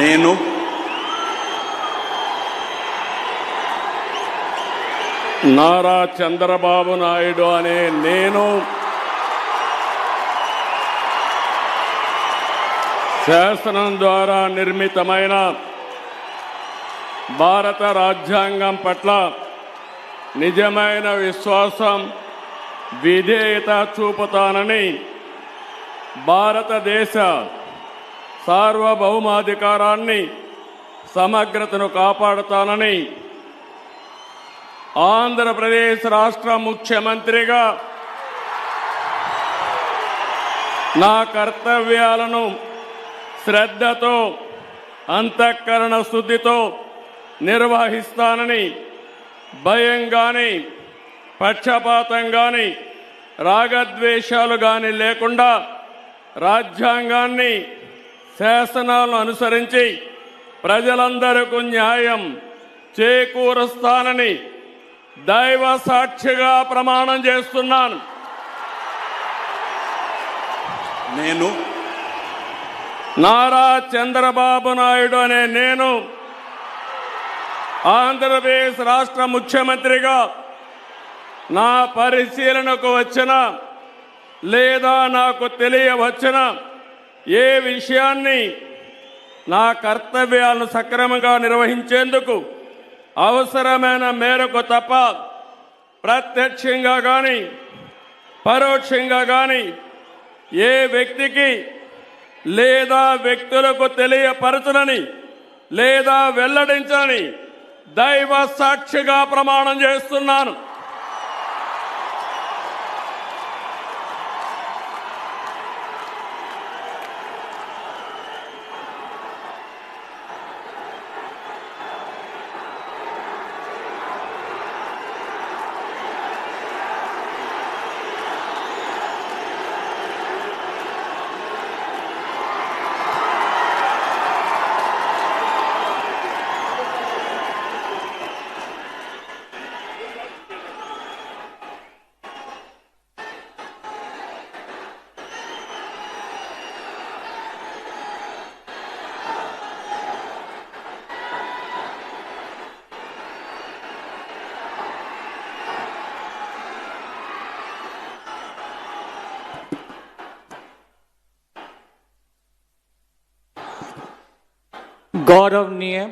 నేను నారా చంద్రబాబు నాయుడు అనే నేను శాసనం ద్వారా నిర్మితమైన భారత రాజ్యాంగం పట్ల నిజమైన విశ్వాసం విధేయత చూపుతానని భారతదేశ సార్వభౌమాధికారాన్ని సమగ్రతను కాపాడుతానని ఆంధ్రప్రదేశ్ రాష్ట్ర ముఖ్యమంత్రిగా నా కర్తవ్యాలను శ్రద్ధతో అంతఃకరణ శుద్ధితో నిర్వహిస్తానని భయం గాని పక్షపాతం గాని రాగద్వేషాలు గాని లేకుండా రాజ్యాంగాన్ని శాసనాలను అనుసరించి ప్రజలందరికీ న్యాయం చేకూరుస్తానని దైవ సాక్షిగా ప్రమాణం చేస్తున్నాను. నేను నారా చంద్రబాబు నాయుడు అనే నేను ఆంధ్రప్రదేశ్ రాష్ట్ర ముఖ్యమంత్రిగా నా పరిశీలనకు వచ్చిన లేదా నాకు తెలియవచ్చిన ఏ విషయాన్ని నా కర్తవ్యాలను సక్రమంగా నిర్వహించేందుకు అవసరమైన మేరకు తప్ప ప్రత్యక్షంగా కానీ పరోక్షంగా కానీ ఏ వ్యక్తికి లేదా వ్యక్తులకు తెలియపరచనని లేదా వెల్లడించని దైవ సాక్షిగా ప్రమాణం చేస్తున్నాను. गौरवनीय